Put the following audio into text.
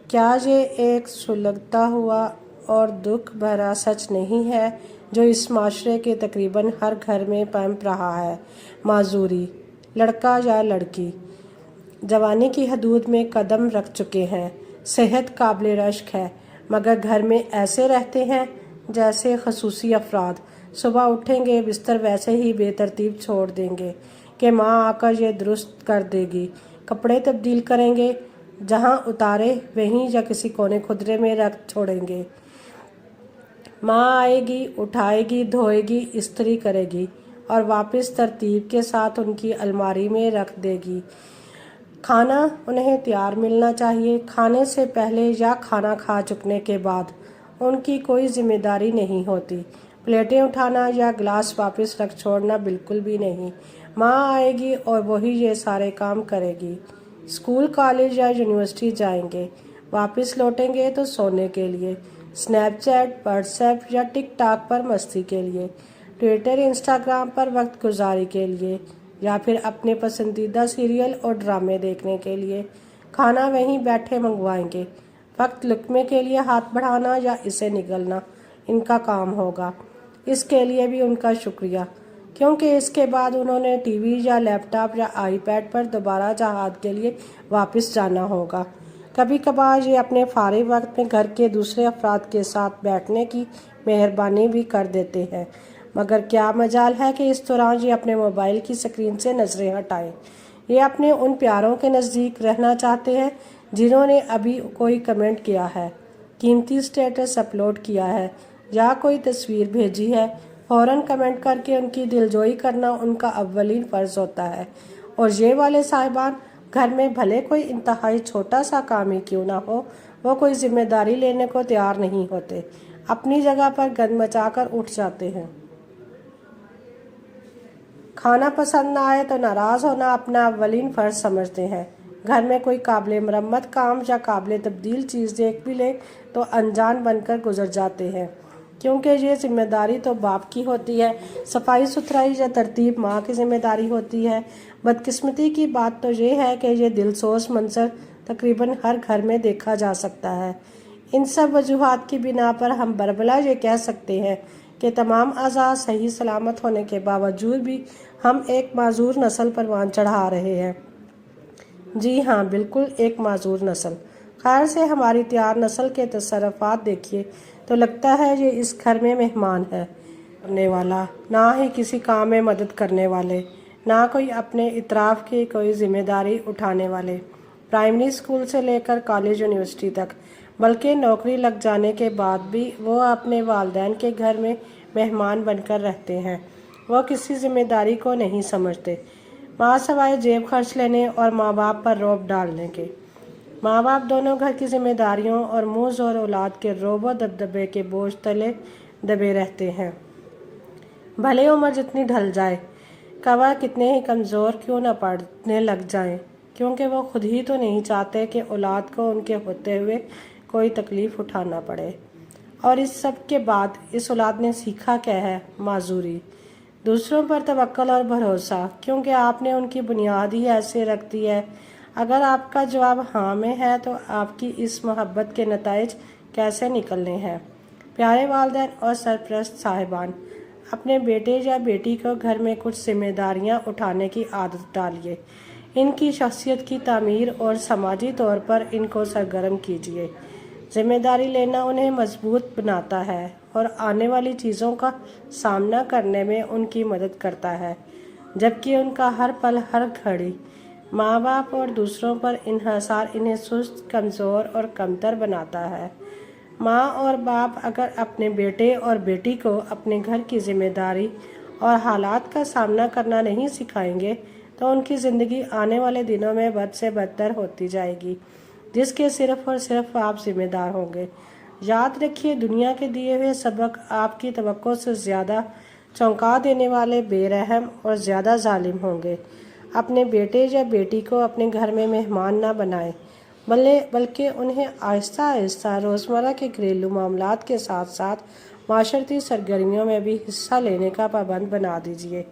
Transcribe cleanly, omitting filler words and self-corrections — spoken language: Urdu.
کیا یہ ایک سلگتا ہوا اور دکھ بھرا سچ نہیں ہے جو اس معاشرے کے تقریباً ہر گھر میں پنپ رہا ہے؟ معذوری، لڑکا یا لڑکی جوانی کی حدود میں قدم رکھ چکے ہیں، صحت قابل رشک ہے، مگر گھر میں ایسے رہتے ہیں جیسے خصوصی افراد۔ صبح اٹھیں گے، بستر ویسے ہی بے ترتیب چھوڑ دیں گے کہ ماں آ کر یہ درست کر دے گی، کپڑے تبدیل کریں گے، جہاں اتارے وہیں یا کسی کونے خدرے میں رکھ چھوڑیں گے۔ ماں آئے گی، اٹھائے گی، دھوئے گی، استری کرے گی اور واپس ترتیب کے ساتھ ان کی الماری میں رکھ دے گی۔ کھانا انہیں تیار ملنا چاہیے، کھانے سے پہلے یا کھانا کھا چکنے کے بعد ان کی کوئی ذمہ داری نہیں ہوتی، پلیٹیں اٹھانا یا گلاس واپس رکھ چھوڑنا بالکل بھی نہیں۔ ماں آئے گی اور وہی یہ سارے کام کرے گی۔ اسکول، کالج یا یونیورسٹی جائیں گے، واپس لوٹیں گے تو سونے کے لیے، اسنیپ چیٹ، واٹس ایپ یا ٹک ٹاک پر مستی کے لیے، ٹویٹر، انسٹاگرام پر وقت گزاری کے لیے، یا پھر اپنے پسندیدہ سیریل اور ڈرامے دیکھنے کے لیے۔ کھانا وہیں بیٹھے منگوائیں گے، وقت لقمے کے لیے ہاتھ بڑھانا یا اسے نگلنا ان کا کام ہوگا۔ اس کے لیے بھی ان کا شکریہ، کیونکہ اس کے بعد انہوں نے ٹی وی یا لیپ ٹاپ یا آئی پیڈ پر دوبارہ جہاد کے لیے واپس جانا ہوگا۔ کبھی کبھار یہ اپنے فارغ وقت میں گھر کے دوسرے افراد کے ساتھ بیٹھنے کی مہربانی بھی کر دیتے ہیں، مگر کیا مجال ہے کہ اس دوران یہ اپنے موبائل کی اسکرین سے نظریں ہٹائیں۔ یہ اپنے ان پیاروں کے نزدیک رہنا چاہتے ہیں جنہوں نے ابھی کوئی کمنٹ کیا ہے، قیمتی اسٹیٹس اپلوڈ کیا ہے یا کوئی تصویر بھیجی ہے۔ فوراً کمنٹ کر کے ان کی دلجوئی کرنا ان کا اولین فرض ہوتا ہے، اور یہ والے صاحبان گھر میں بھلے کوئی انتہائی چھوٹا سا کام ہی کیوں نہ ہو، وہ کوئی ذمہ داری لینے کو تیار نہیں ہوتے، اپنی جگہ پر گند مچا کر اٹھ جاتے ہیں۔ کھانا پسند نہ آئے تو ناراض ہونا اپنا اولین فرض سمجھتے ہیں۔ گھر میں کوئی قابل مرمت کام یا قابل تبدیل چیز دیکھ بھی لیں تو انجان بن کر گزر جاتے ہیں، کیونکہ یہ ذمہ داری تو باپ کی ہوتی ہے، صفائی ستھرائی یا ترتیب ماں کی ذمہ داری ہوتی ہے۔ بدقسمتی کی بات تو یہ ہے کہ یہ دلسوز منظر تقریباً ہر گھر میں دیکھا جا سکتا ہے۔ ان سب وجوہات کی بنا پر ہم بربلا یہ کہہ سکتے ہیں کہ تمام اعضاء صحیح سلامت ہونے کے باوجود بھی ہم ایک معذور نسل پروان چڑھا رہے ہیں۔ جی ہاں، بالکل ایک معذور نسل۔ خیر سے ہماری تیار نسل کے تصرفات دیکھیے تو لگتا ہے یہ اس گھر میں مہمان ہے، کرنے والا، نہ ہی کسی کام میں مدد کرنے والے، نہ کوئی اپنے اطراف کی کوئی ذمہ داری اٹھانے والے، پرائمری اسکول سے لے کر کالج، یونیورسٹی تک، بلکہ نوکری لگ جانے کے بعد بھی وہ اپنے والدین کے گھر میں مہمان بن کر رہتے ہیں۔ وہ کسی ذمہ داری کو نہیں سمجھتے، ماں سوائے جیب خرچ لینے اور ماں باپ پر روب ڈالنے کے۔ ماں باپ دونوں گھر کی ذمہ داریوں اور منہ زور اولاد کے روب و دبدبے کے بوجھ تلے دبے رہتے ہیں، بھلے عمر جتنی ڈھل جائے، کوا کتنے ہی کمزور کیوں نہ پڑنے لگ جائیں، کیونکہ وہ خود ہی تو نہیں چاہتے کہ اولاد کو ان کے ہوتے ہوئے کوئی تکلیف اٹھانا پڑے۔ اور اس سب کے بعد اس اولاد نے سیکھا کیا ہے؟ معذوری، دوسروں پر توکل اور بھروسہ، کیونکہ آپ نے ان کی بنیاد ہی ایسے رکھ دی ہے۔ اگر آپ کا جواب ہاں میں ہے تو آپ کی اس محبت کے نتائج کیسے نکلنے ہیں؟ پیارے والدین اور سرپرست صاحبان، اپنے بیٹے یا بیٹی کو گھر میں کچھ ذمہ داریاں اٹھانے کی عادت ڈالیے، ان کی شخصیت کی تعمیر اور سماجی طور پر ان کو سرگرم کیجیے۔ ذمہ داری لینا انہیں مضبوط بناتا ہے اور آنے والی چیزوں کا سامنا کرنے میں ان کی مدد کرتا ہے، جبکہ ان کا ہر پل، ہر گھڑی ماں باپ اور دوسروں پر انحصار انہیں سست، کمزور اور کمتر بناتا ہے۔ ماں اور باپ اگر اپنے بیٹے اور بیٹی کو اپنے گھر کی ذمہ داری اور حالات کا سامنا کرنا نہیں سکھائیں گے تو ان کی زندگی آنے والے دنوں میں بد سے بدتر ہوتی جائے گی، جس کے صرف اور صرف آپ ذمہ دار ہوں گے۔ یاد رکھیے، دنیا کے دیے ہوئے سبق آپ کی توقع سے زیادہ چونکا دینے والے، بے رحم اور زیادہ ظالم ہوں گے۔ اپنے بیٹے یا بیٹی کو اپنے گھر میں مہمان نہ بنائیں، بلکہ انہیں آہستہ آہستہ روزمرہ کے گھریلو معاملات کے ساتھ ساتھ معاشرتی سرگرمیوں میں بھی حصہ لینے کا پابند بنا دیجیے۔